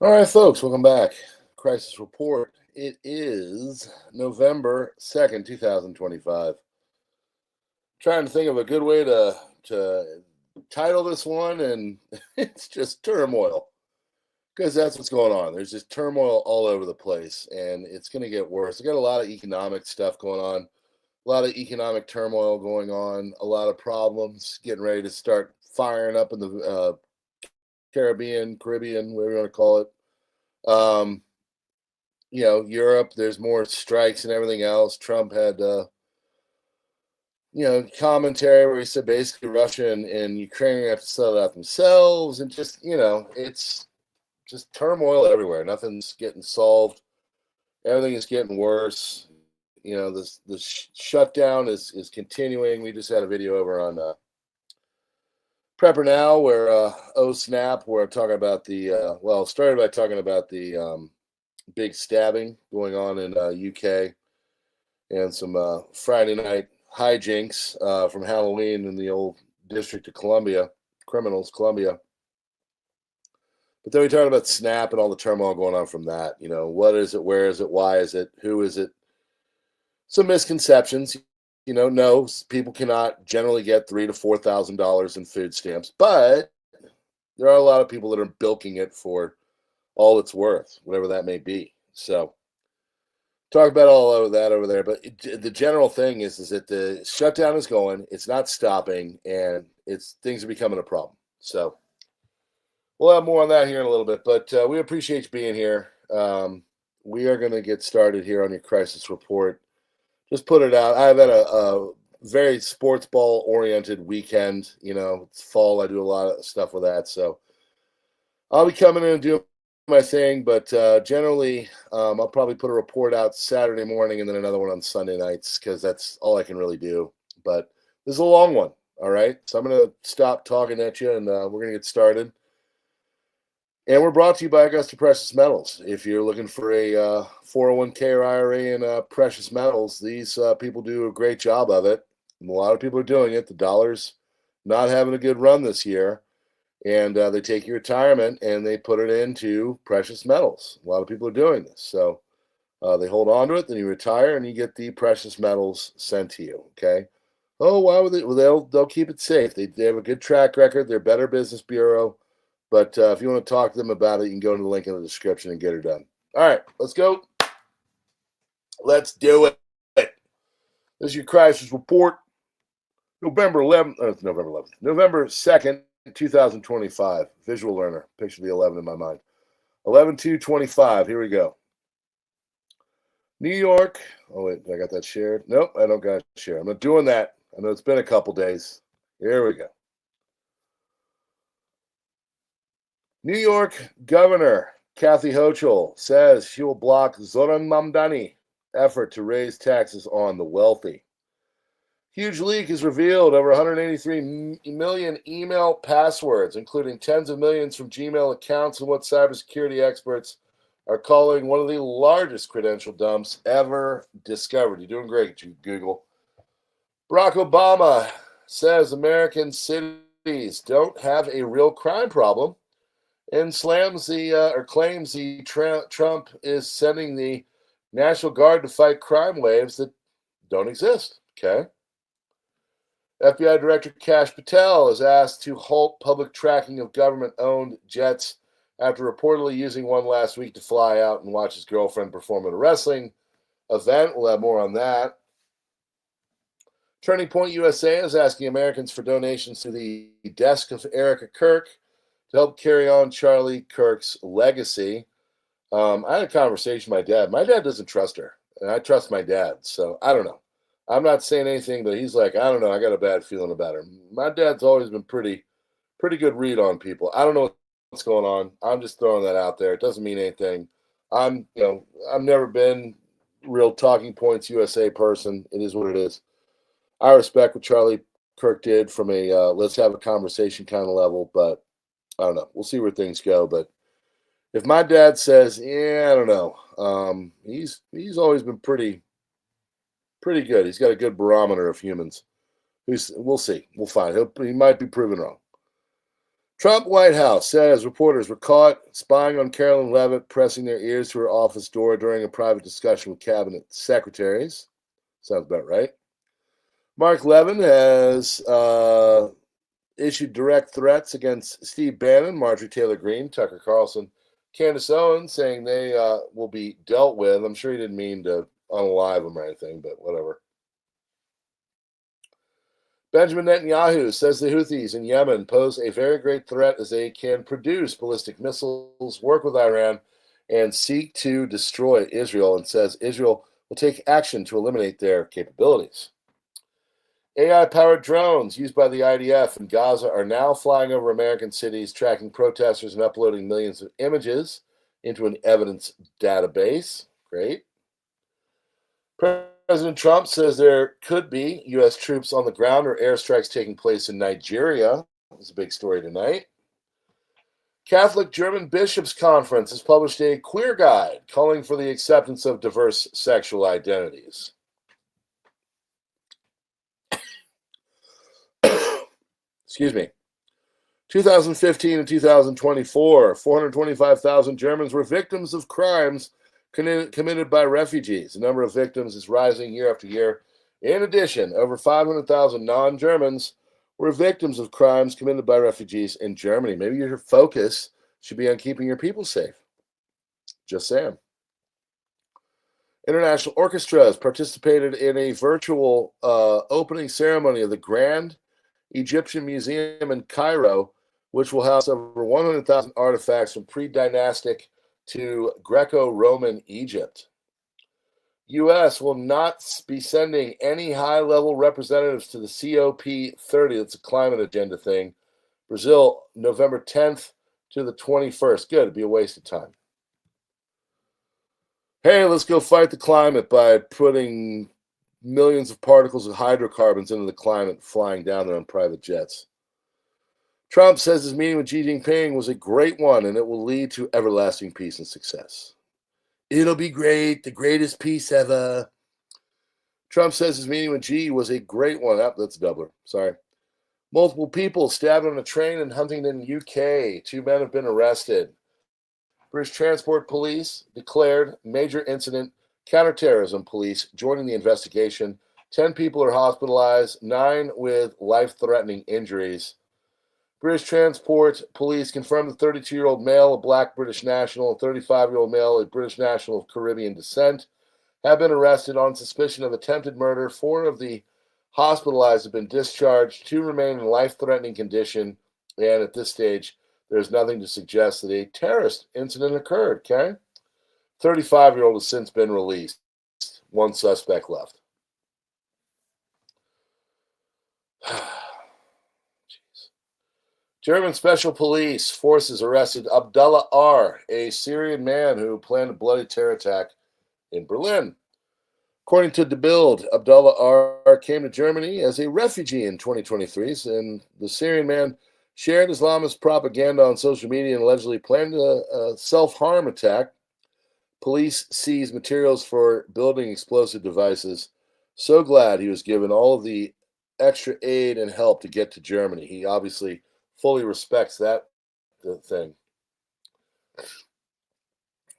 All right, folks, welcome back. Crisis Report. It is November 2nd, 2025. Trying to think of a good way to title this one, and it's just turmoil because that's what's going on. There's just turmoil all over the place, and it's going to get worse. I got a lot of economic stuff going on, a lot of economic turmoil going on, a lot of problems getting ready to start firing up in the Caribbean, whatever you want to call it. Um, Europe, there's more strikes and everything else. Trump had, commentary where he said basically Russia and Ukraine have to settle it out themselves. And just, it's just turmoil everywhere. Nothing's getting solved. Everything is getting worse. The shutdown is continuing. We just had a video over on PrepperNow where, oh snap, where I'm talking about started by talking about the big stabbing going on in UK and some Friday night hijinks from Halloween in the old District of Columbia, Columbia. But then we talked about Snap and all the turmoil going on from that. What is it? Where is it? Why is it? Who is it? Some misconceptions. No, people cannot generally get $3,000 to $4,000 in food stamps, but there are a lot of people that are bilking it for all it's worth, whatever that may be. So talk about all of that over there. But the general thing is that the shutdown is going, it's not stopping, and things are becoming a problem. So we'll have more on that here in a little bit, but we appreciate you being here. We are going to get started here on your crisis report. Just put it out. I've had a very sports ball oriented weekend. It's fall. I do a lot of stuff with that. So I'll be coming in and doing my thing, but generally I'll probably put a report out Saturday morning and then another one on Sunday nights because that's all I can really do. But this is a long one. All right. So I'm going to stop talking at you and we're going to get started. And we're brought to you by Augusta Precious Metals. If you're looking for a 401k or IRA in precious metals, these people do a great job of it. And a lot of people are doing it. The dollar's not having a good run this year. And they take your retirement and they put it into precious metals. A lot of people are doing this. So they hold on to it, then you retire and you get the precious metals sent to you. Okay. Oh, why would they? Well, they'll keep it safe. They have a good track record. They're Better Business Bureau. But if you want to talk to them about it, you can go to the link in the description and get her done. All right, let's go. Let's do it. This is your crisis report. November 2nd, 2025. Visual learner. Picture the 11 in my mind. 11/2/25. Here we go. New York. Oh, wait, I got that shared? Nope, I don't got it shared. I'm not doing that. I know it's been a couple days. Here we go. New York Governor Kathy Hochul says she will block Zoran Mamdani effort to raise taxes on the wealthy. Huge leak has revealed over 183 million email passwords, including tens of millions from Gmail accounts, and what cybersecurity experts are calling one of the largest credential dumps ever discovered. You're doing great, Google. Barack Obama says American cities don't have a real crime problem, and claims Trump is sending the National Guard to fight crime waves that don't exist. Okay. FBI Director Kash Patel is asked to halt public tracking of government-owned jets after reportedly using one last week to fly out and watch his girlfriend perform at a wrestling event. We'll have more on that. Turning Point USA is asking Americans for donations to the desk of Erica Kirk to help carry on Charlie Kirk's legacy. I had a conversation with my dad. My dad doesn't trust her, and I trust my dad, so I don't know. I'm not saying anything, but he's like, I don't know. I got a bad feeling about her. My dad's always been pretty good read on people. I don't know what's going on. I'm just throwing that out there. It doesn't mean anything. I've never been real Talking Points USA person. It is what it is. I respect what Charlie Kirk did from a let's have a conversation kind of level, but I don't know. We'll see where things go. But if my dad says, yeah, I don't know. He's always been pretty good. He's got a good barometer of humans. We'll see. We'll find. He might be proven wrong. Trump White House says reporters were caught spying on Carolyn Leavitt, pressing their ears to her office door during a private discussion with cabinet secretaries. Sounds about right. Mark Levin has issued direct threats against Steve Bannon, Marjorie Taylor Greene, Tucker Carlson, Candace Owens, saying they will be dealt with. I'm sure he didn't mean to unalive them or anything, but whatever. Benjamin Netanyahu says the Houthis in Yemen pose a very great threat as they can produce ballistic missiles, work with Iran, and seek to destroy Israel, and says Israel will take action to eliminate their capabilities. AI-powered drones used by the IDF in Gaza are now flying over American cities, tracking protesters and uploading millions of images into an evidence database. Great. President Trump says there could be U.S. troops on the ground or airstrikes taking place in Nigeria. That's a big story tonight. Catholic German Bishops' Conference has published a queer guide calling for the acceptance of diverse sexual identities. Excuse me. 2015 and 2024, 425,000 Germans were victims of crimes committed by refugees. The number of victims is rising year after year. In addition, over 500,000 non-Germans were victims of crimes committed by refugees in Germany. Maybe your focus should be on keeping your people safe. Just saying. International orchestras participated in a virtual opening ceremony of the Grand Egyptian Museum in Cairo, which will house over 100,000 artifacts from pre-dynastic to Greco-Roman Egypt. U.S. will not be sending any high-level representatives to the COP30. That's a climate agenda thing. Brazil, November 10th to the 21st. Good, it'd be a waste of time. Hey, let's go fight the climate by putting millions of particles of hydrocarbons into the climate, flying down there on private jets. Trump says his meeting with Xi Jinping was a great one, and it will lead to everlasting peace and success. It'll be great, the greatest peace ever. Trump says his meeting with Xi was a great one. Oh, that's a doubler. Sorry. Multiple people stabbed on a train in Huntingdon, UK. 2 men have been arrested. British Transport Police declared major incident. Counterterrorism police joining the investigation. 10 people are hospitalized, 9 with life-threatening injuries. British Transport Police confirmed the 32-year-old male, a black British national, and 35-year-old male, a British national of Caribbean descent, have been arrested on suspicion of attempted murder. 4 of the hospitalized have been discharged. 2 remain in life-threatening condition, and at this stage, there's nothing to suggest that a terrorist incident occurred, okay? 35-year-old has since been released. 1 suspect left. German Special Police Forces arrested Abdullah R., a Syrian man who planned a bloody terror attack in Berlin. According to The Bild, Abdullah R. came to Germany as a refugee in 2023, and the Syrian man shared Islamist propaganda on social media and allegedly planned a self-harm attack. Police seized materials for building explosive devices. So glad he was given all of the extra aid and help to get to Germany. He obviously fully respects that thing.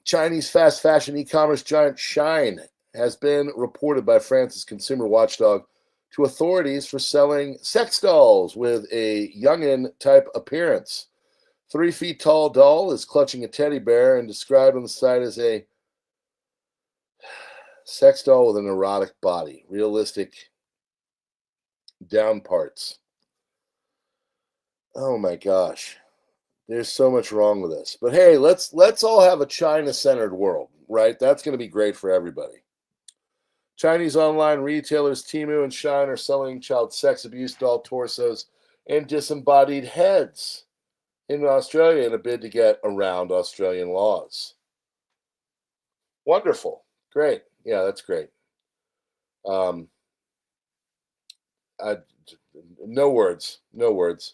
Chinese fast fashion e-commerce giant Shein has been reported by France's consumer watchdog to authorities for selling sex dolls with a youngin type appearance. 3 feet tall doll is clutching a teddy bear and described on the site as a sex doll with an erotic body, realistic down parts. Oh my gosh. There's so much wrong with this. But hey, let's all have a China-centered world, right? That's going to be great for everybody. Chinese online retailers Temu and Shein are selling child sex abuse doll torsos and disembodied heads in Australia in a bid to get around Australian laws. Wonderful. Great. Yeah, that's great. No words. No words.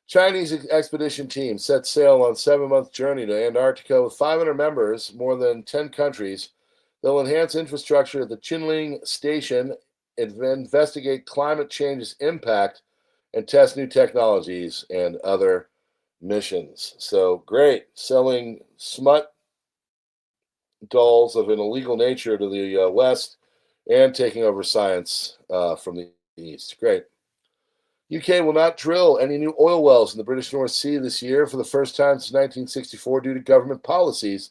Chinese expedition team set sail on 7-month journey to Antarctica with 500 members, more than 10 countries. They'll enhance infrastructure at the Chinling Station, investigate climate change's impact, and test new technologies and other missions. So great, selling smut dolls of an illegal nature to the West and taking over science from the East. Great. UK will not drill any new oil wells in the British North Sea this year for the first time since 1964 due to government policies.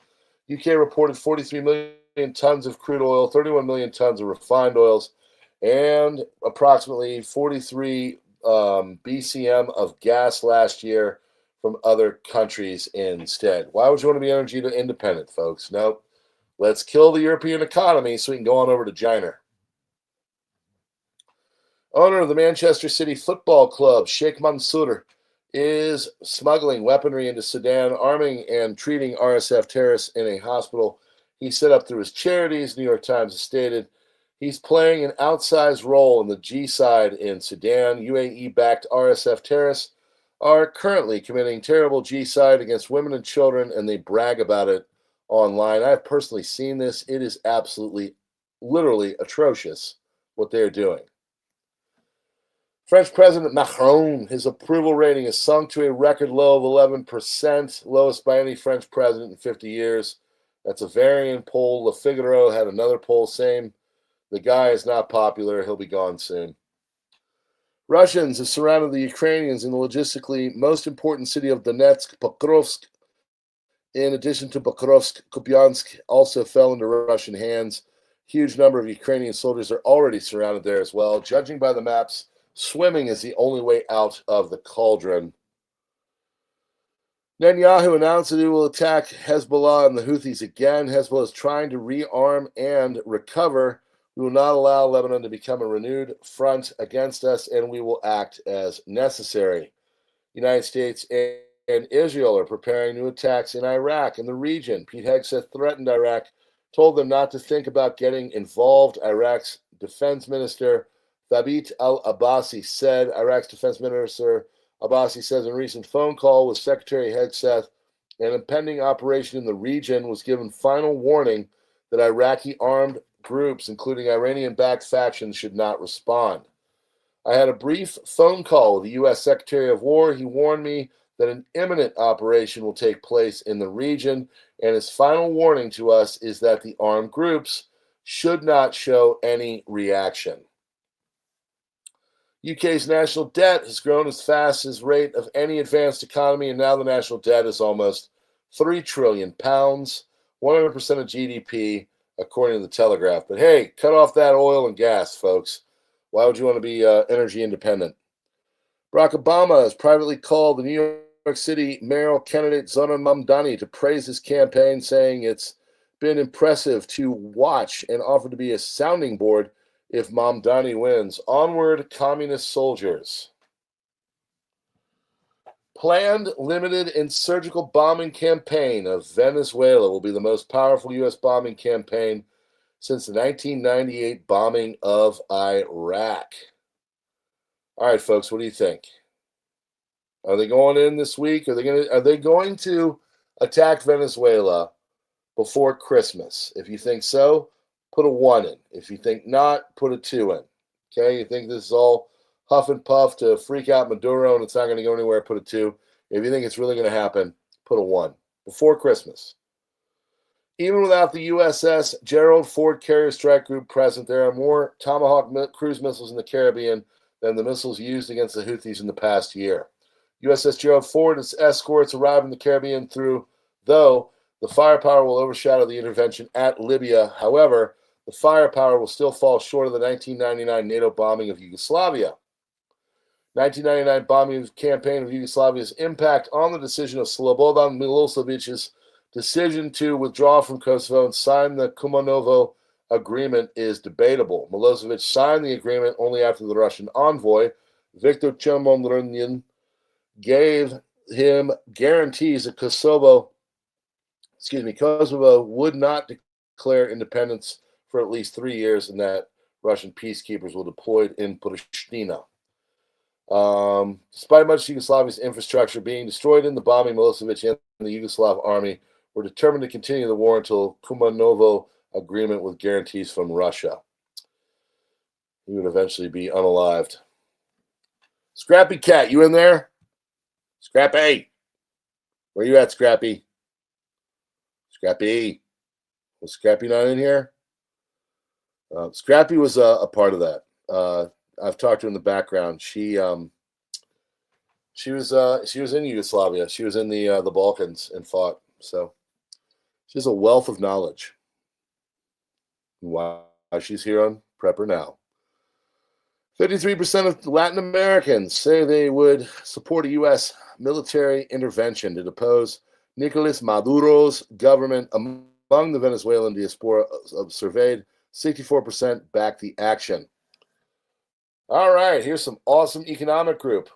UK reported 43 million tons of crude oil, 31 million tons of refined oils, and approximately 43 BCM of gas last year from other countries instead. Why would you want to be energy independent, folks? Nope. Let's kill the European economy so we can go on over to China. Owner of the Manchester City Football Club, Sheikh Mansour, is smuggling weaponry into Sudan, arming and treating RSF terrorists in a hospital he set up through his charities. New York Times has stated he's playing an outsized role in the G-side in Sudan. UAE-backed RSF terrorists are currently committing terrible G-side against women and children, and they brag about it online. I've personally seen this. It is absolutely, literally atrocious what they're doing. French President Macron, his approval rating has sunk to a record low of 11%, lowest by any French president in 50 years. That's a variant poll. Le Figaro had another poll saying the guy is not popular. He'll be gone soon. Russians have surrounded the Ukrainians in the logistically most important city of Donetsk, Pokrovsk. In addition to Pokrovsk, Kupiansk also fell into Russian hands. Huge number of Ukrainian soldiers are already surrounded there as well. Judging by the maps, swimming is the only way out of the cauldron. Netanyahu announced that he will attack Hezbollah and the Houthis again. Hezbollah is trying to rearm and recover. We will not allow Lebanon to become a renewed front against us, and we will act as necessary. United States and Israel are preparing new attacks in Iraq and the region. Pete Hegseth threatened Iraq, told them not to think about getting involved. Iraq's defense minister Thabit al-Abbasi said. Iraq's defense minister Abbasi says in a recent phone call with Secretary Hegseth, an impending operation in the region was given final warning that Iraqi armed groups, including Iranian-backed factions, should not respond. I had a brief phone call with the U.S. Secretary of War. He warned me that an imminent operation will take place in the region, and his final warning to us is that the armed groups should not show any reaction. UK's national debt has grown as fast as rate of any advanced economy, and now the national debt is almost £3 trillion, 100% of GDP, according to the Telegraph. But hey, cut off that oil and gas, folks. Why would you want to be energy independent? Barack Obama has privately called the New York City mayoral candidate Zoran Mamdani to praise his campaign, saying it's been impressive to watch and offered to be a sounding board if Mamdani wins. Onward, communist soldiers. Planned, limited, and surgical bombing campaign of Venezuela will be the most powerful U.S. bombing campaign since the 1998 bombing of Iraq. All right, folks, what do you think? Are they going in this week? Are they going to attack Venezuela before Christmas? If you think so, put a 1 in. If you think not, put a 2 in. Okay, you think this is all huff and puff to freak out Maduro and it's not going to go anywhere, put a 2. If you think it's really going to happen, put a 1. Before Christmas. Even without the USS Gerald Ford Carrier Strike Group present, there are more Tomahawk cruise missiles in the Caribbean than the missiles used against the Houthis in the past year. USS Gerald Ford and its escorts arrived in the Caribbean though the firepower will overshadow the intervention at Libya. However, the firepower will still fall short of the 1999 NATO bombing of Yugoslavia. 1999 bombing campaign of Yugoslavia's impact on the decision of Slobodan Milosevic's decision to withdraw from Kosovo and sign the Kumanovo agreement is debatable. Milosevic signed the agreement only after the Russian envoy, Viktor Chernomyrdin, gave him guarantees that Kosovo would not declare independence for at least 3 years and that Russian peacekeepers will deployed in Pristina. Despite much of Yugoslavia's infrastructure being destroyed in the bombing, Milosevic and the Yugoslav army were determined to continue the war until Kumanovo agreement with guarantees from Russia. He would eventually be unalived. Scrappy Cat, you in there? Scrappy! Where you at, Scrappy? Scrappy. Was Scrappy not in here? Scrappy was a part of that. I've talked to her in the background. She was in Yugoslavia. She was in the Balkans and fought. So she has a wealth of knowledge. Why she's here on PrepperNow. 53% of Latin Americans say they would support a U.S. military intervention to depose Nicolas Maduro's government. Among the Venezuelan diaspora surveyed, 64% back the action. All right, here's some awesome economic group,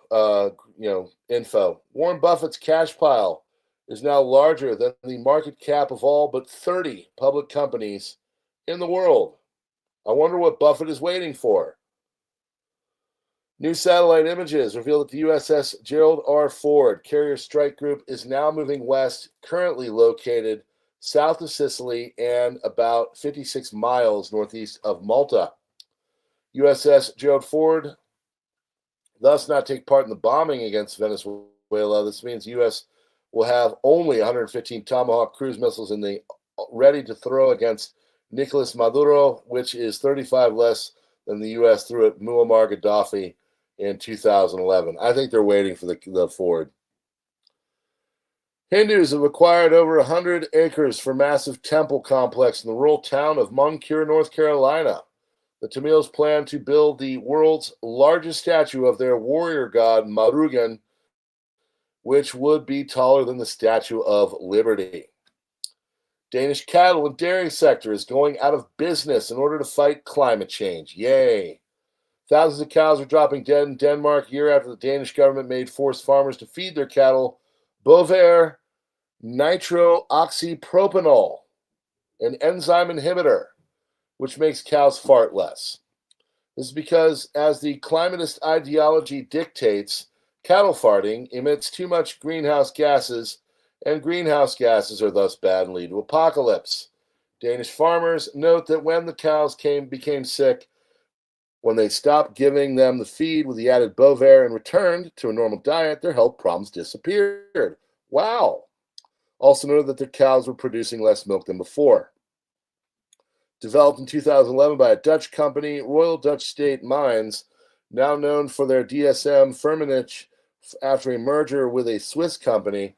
info. Warren Buffett's cash pile is now larger than the market cap of all but 30 public companies in the world. I wonder what Buffett is waiting for. New satellite images reveal that the USS Gerald R. Ford carrier strike group is now moving west, currently located south of Sicily and about 56 miles northeast of Malta. USS Gerald Ford thus not take part in the bombing against Venezuela. This means the U.S. will have only 115 Tomahawk cruise missiles in the ready to throw against Nicolas Maduro, which is 35 less than the U.S. threw at Muammar Gaddafi in 2011. I think they're waiting for the Ford. Hindus have acquired over 100 acres for massive temple complex in the rural town of Moncure, North Carolina. The Tamils plan to build the world's largest statue of their warrior god, Murugan, which would be taller than the Statue of Liberty. Danish cattle and dairy sector is going out of business in order to fight climate change. Yay. Thousands of cows are dropping dead in Denmark a year after the Danish government made forced farmers to feed their cattle Bovaer nitrooxypropanol, an enzyme inhibitor, which makes cows fart less. This is because, as the climatist ideology dictates, cattle farting emits too much greenhouse gases, and greenhouse gases are thus bad and lead to apocalypse. Danish farmers note that when the cows became sick, when they stopped giving them the feed with the added Bovaer and returned to a normal diet, their health problems disappeared. Wow. Also noted that their cows were producing less milk than before. Developed in 2011 by a Dutch company, Royal Dutch State Mines, now known for their DSM Firmenich after a merger with a Swiss company.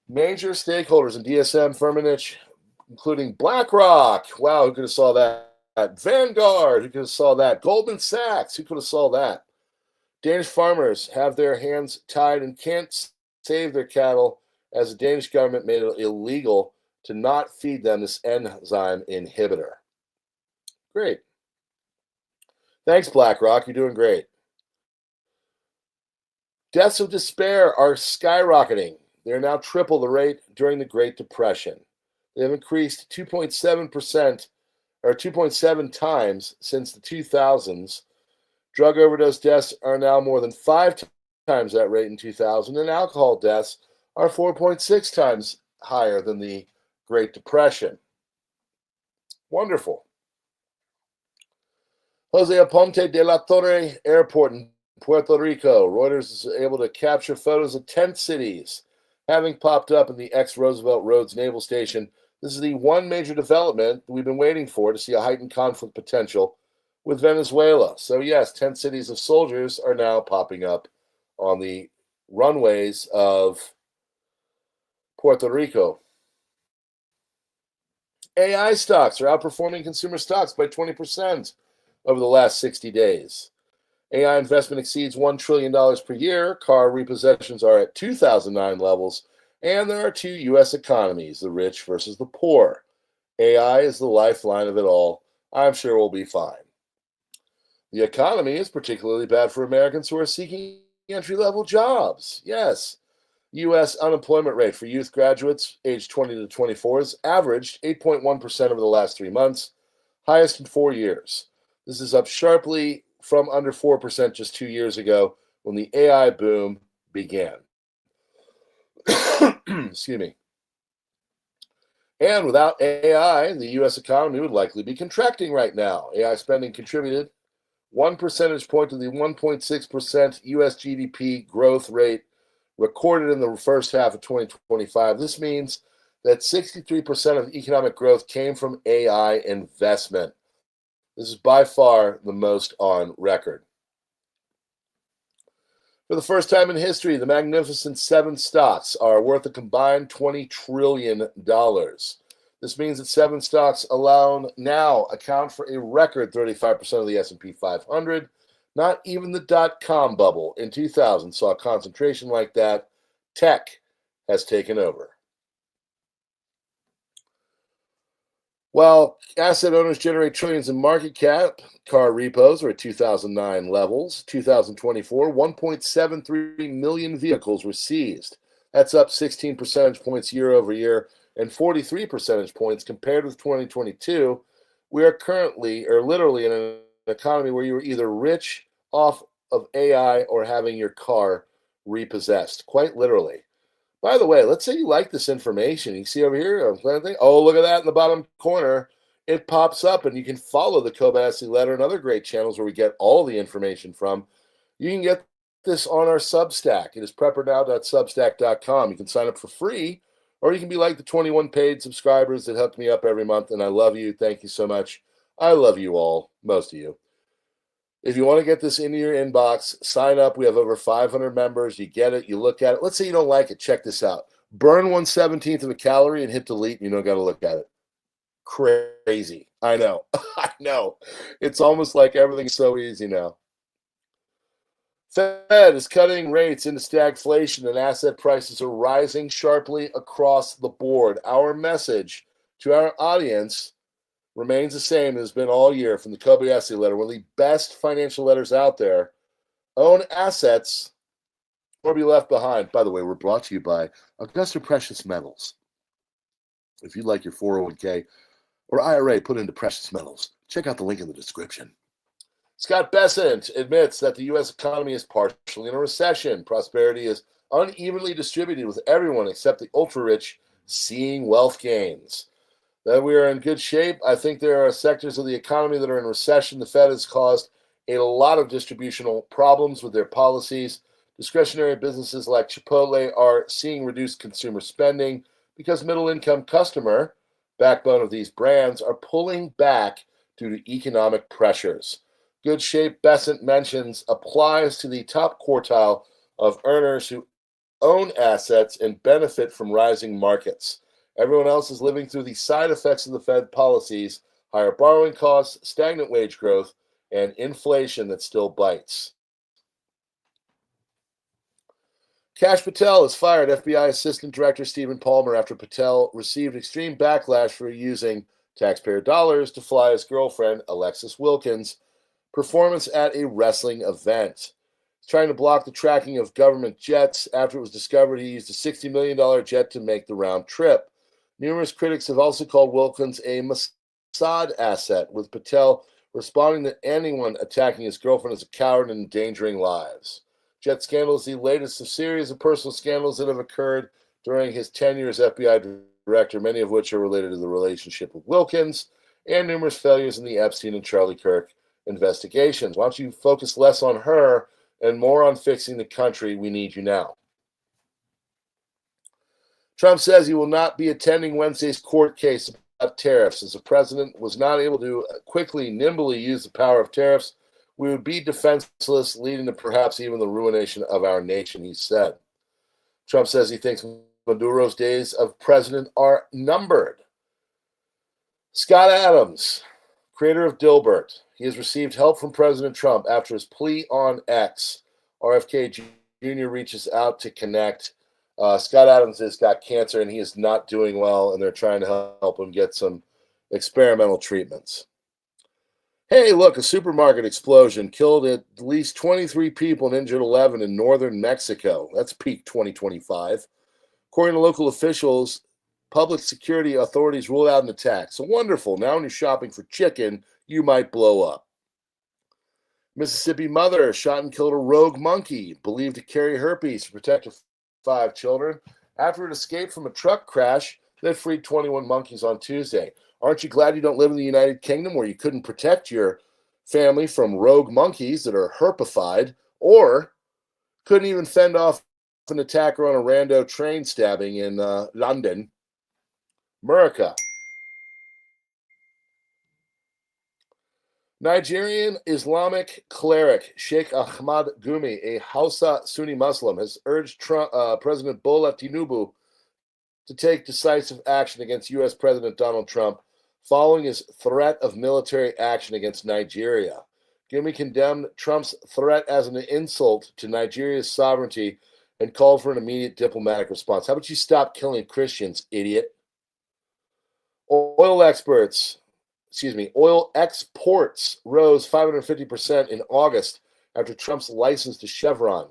Major stakeholders in DSM Firmenich, including BlackRock, wow, who could have saw that? Vanguard, who could have saw that? Goldman Sachs, who could have saw that? Danish farmers have their hands tied and can't save their cattle as the Danish government made it illegal to not feed them this enzyme inhibitor. Great. Thanks, BlackRock. You're doing great. Deaths of despair are skyrocketing. They are now triple the rate during the Great Depression. They have increased 2.7% or 2.7 times since the 2000s. Drug overdose deaths are now more than 5 times that rate in 2000, and alcohol deaths are 4.6 times higher than the Great Depression. Wonderful. Jose Aponte de la Torre Airport in Puerto Rico. Reuters is able to capture photos of tent cities having popped up in the ex-Roosevelt Roads Naval Station. This is the one major development we've been waiting for to see a heightened conflict potential with Venezuela. So yes, tent cities of soldiers are now popping up on the runways of Puerto Rico. AI stocks are outperforming consumer stocks by 20% over the last 60 days. AI investment exceeds $1 trillion per year. Car repossessions are at 2009 levels. And there are two U.S. economies, the rich versus the poor. AI is the lifeline of it all. I'm sure we'll be fine. The economy is particularly bad for Americans who are seeking entry-level jobs. Yes. U.S. unemployment rate for youth graduates aged 20 to 24 has averaged 8.1% over the last 3 months, highest in 4 years. This is up sharply from under 4% just 2 years ago when the AI boom began. Excuse me. And without AI, the U.S. economy would likely be contracting right now. AI spending contributed 1 percentage point to the 1.6% U.S. GDP growth rate recorded in the first half of 2025. This means that 63% of economic growth came from AI investment. This is by far the most on record. For the first time in history, the Magnificent Seven stocks are worth a combined $20 trillion. This means that seven stocks alone now account for a record 35% of the S&P 500. Not even the dot-com bubble in 2000 saw a concentration like that. Tech has taken over. While asset owners generate trillions in market cap, car repos are at 2009 levels. 2024, 1.73 million vehicles were seized. That's up 16 percentage points year over year and 43 percentage points compared with 2022. We are currently, or literally, in an economy where you are either rich off of AI or having your car repossessed, quite literally. By the way, let's say you like this information. You see over here, oh, look at that in the bottom corner. It pops up, and you can follow the Kobayashi Letter and other great channels where we get all the information from. You can get this on our Substack. It is preppernow.substack.com. You can sign up for free, or you can be like the 21 paid subscribers that hook me up every month, and I love you. Thank you so much. I love you all, most of you. If you want to get this into your inbox, sign up. We have over 500 members. You get it. You look at it. Let's say you don't like it. Check this out. Burn 1/17th of a calorie and hit delete, and you don't got to look at it. Crazy. I know. I know. It's almost like everything's so easy now. Fed is cutting rates into stagflation, and asset prices are rising sharply across the board. Our message to our audience remains the same as it's been all year from the Kobayashi Letter, one of the best financial letters out there. Own assets or be left behind. By the way, we're brought to you by Augusta Precious Metals. If you'd like your 401k or IRA put into precious metals, check out the link in the description. Scott Bessent admits that the U.S. economy is partially in a recession. Prosperity is unevenly distributed, with everyone except the ultra-rich seeing wealth gains. That we are in good shape. I think there are sectors of the economy that are in recession. The Fed has caused a lot of distributional problems with their policies. Discretionary businesses like Chipotle are seeing reduced consumer spending because middle-income customer, backbone of these brands, are pulling back due to economic pressures. Good shape, Bessent mentions, applies to the top quartile of earners who own assets and benefit from rising markets. Everyone else is living through the side effects of the Fed policies: higher borrowing costs, stagnant wage growth, and inflation that still bites. Kash Patel has fired FBI Assistant Director Stephen Palmer after Patel received extreme backlash for using taxpayer dollars to fly his girlfriend, Alexis Wilkins' performance at a wrestling event. He's trying to block the tracking of government jets after it was discovered he used a $60 million jet to make the round trip. Numerous critics have also called Wilkins a Mossad asset, with Patel responding that anyone attacking his girlfriend is a coward and endangering lives. Jet scandal is the latest of a series of personal scandals that have occurred during his tenure as FBI director, many of which are related to the relationship with Wilkins and numerous failures in the Epstein and Charlie Kirk investigations. Why don't you focus less on her and more on fixing the country? We need you now. Trump says he will not be attending Wednesday's court case about tariffs. As the president was not able to nimbly use the power of tariffs, we would be defenseless, leading to perhaps even the ruination of our nation, he said. Trump says he thinks Maduro's days of president are numbered. Scott Adams, creator of Dilbert, he has received help from President Trump after his plea on X. RFK Jr. reaches out to connect. Scott Adams has got cancer and he is not doing well, and they're trying to help him get some experimental treatments. Hey, look, a supermarket explosion killed at least 23 people and injured 11 in northern Mexico. That's peak 2025. According to local officials, public security authorities ruled out an attack. So wonderful. Now when you're shopping for chicken, you might blow up. Mississippi mother shot and killed a rogue monkey believed to carry herpes to protect her 5 children after it escaped from a truck crash that freed 21 monkeys on Tuesday. Aren't you glad you don't live in the United Kingdom, where you couldn't protect your family from rogue monkeys that are herpified, or couldn't even fend off an attacker on a rando train stabbing in London, America. Nigerian Islamic cleric Sheikh Ahmad Gumi, a Hausa Sunni Muslim, has urged President Bola Tinubu to take decisive action against U.S. President Donald Trump following his threat of military action against Nigeria. Gumi condemned Trump's threat as an insult to Nigeria's sovereignty and called for an immediate diplomatic response. How about you stop killing Christians, idiot? Oil exports rose 550% in August after Trump's license to Chevron.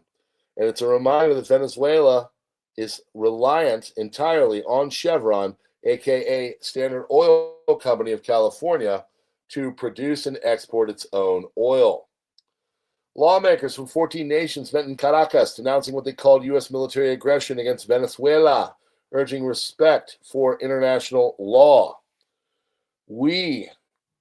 And it's a reminder that Venezuela is reliant entirely on Chevron, aka Standard Oil Company of California, to produce and export its own oil. Lawmakers from 14 nations met in Caracas announcing what they called U.S. military aggression against Venezuela, urging respect for international law. We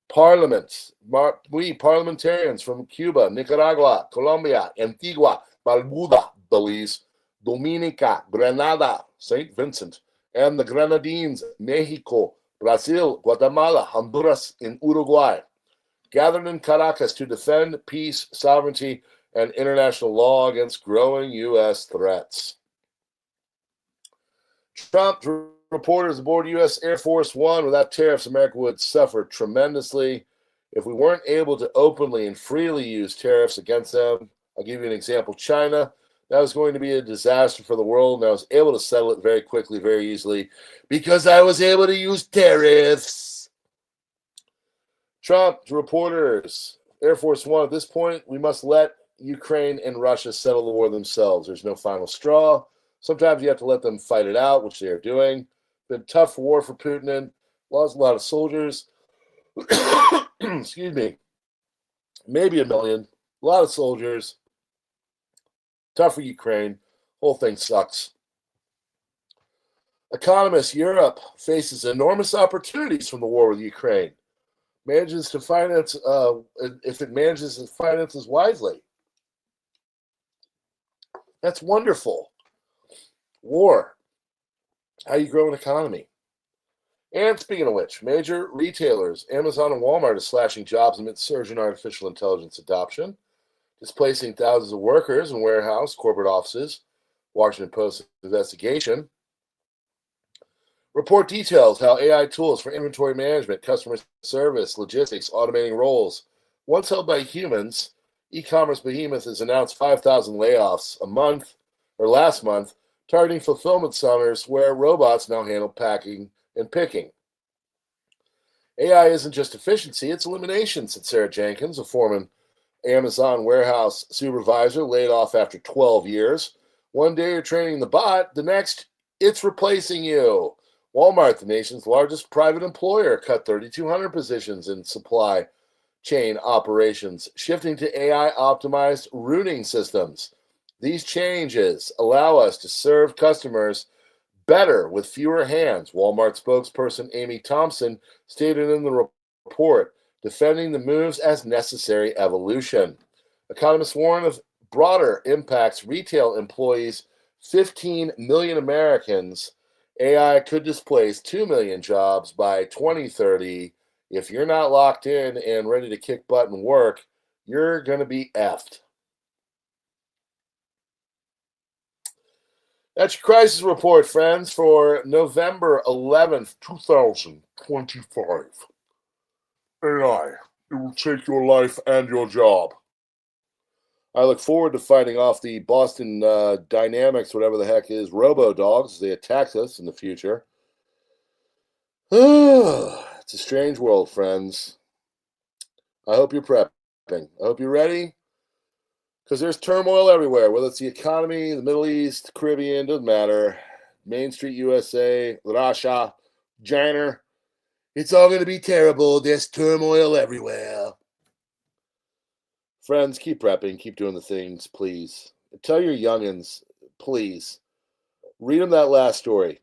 parliamentarians from Cuba, Nicaragua, Colombia, Antigua, Barbuda, Belize, Dominica, Grenada, St. Vincent, and the Grenadines, Mexico, Brazil, Guatemala, Honduras, and Uruguay gathered in Caracas to defend peace, sovereignty, and international law against growing U.S. threats. Trump reporters aboard U.S. Air Force One, without tariffs, America would suffer tremendously if we weren't able to openly and freely use tariffs against them. I'll give you an example. China, that was going to be a disaster for the world, and I was able to settle it very quickly, very easily, because I was able to use tariffs. Trump reporters, Air Force One, at this point, we must let Ukraine and Russia settle the war themselves. There's no final straw. Sometimes you have to let them fight it out, which they are doing. Been tough war for Putin and lost a lot of soldiers. Excuse me. Maybe 1 million. A lot of soldiers. Tough for Ukraine. Whole thing sucks. Economist Europe faces enormous opportunities from the war with Ukraine. Manages to finance, if it manages to finances wisely. That's wonderful. War. How you grow an economy. And speaking of which, major retailers, Amazon and Walmart, are slashing jobs amid surge in artificial intelligence adoption, displacing thousands of workers in warehouse, corporate offices. Washington Post investigation. Report details how AI tools for inventory management, customer service, logistics, automating roles. Once held by humans, e-commerce behemoth has announced 5,000 layoffs last month, targeting fulfillment centers where robots now handle packing and picking. AI isn't just efficiency, it's elimination, said Sarah Jenkins, a former Amazon warehouse supervisor laid off after 12 years. One day you're training the bot, the next it's replacing you. Walmart, the nation's largest private employer, cut 3,200 positions in supply chain operations, shifting to AI-optimized routing systems. These changes allow us to serve customers better with fewer hands, Walmart spokesperson Amy Thompson stated in the report, defending the moves as necessary evolution. Economists warn of broader impacts retail employees, 15 million Americans. AI could displace 2 million jobs by 2030. If you're not locked in and ready to kick butt and work, you're going to be effed. That's your crisis report, friends, for November 11th, 2025. AI, it will take your life and your job. I look forward to fighting off the Boston Dynamics, whatever the heck is, robo-dogs, as they attack us in the future. It's a strange world, friends. I hope you're prepping. I hope you're ready, because there's turmoil everywhere, whether it's the economy, the Middle East, Caribbean, doesn't matter. Main Street USA, Russia, China. It's all going to be terrible. There's turmoil everywhere. Friends, keep prepping, keep doing the things, please. Tell your youngins, please, read them that last story.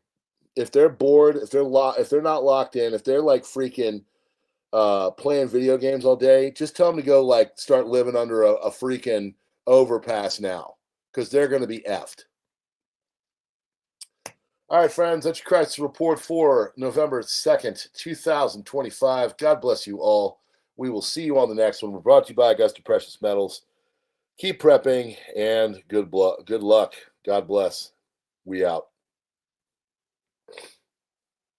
If they're bored, if they're not locked in, if they're like freaking playing video games all day, just tell them to go like start living under a freaking overpass now, because they're going to be effed. All right, friends, that's your crisis report for November 2nd, 2025. God bless you all. We will see you on the next one. We're brought to you by Augusta Precious Metals. Keep prepping and good luck. God bless. We out.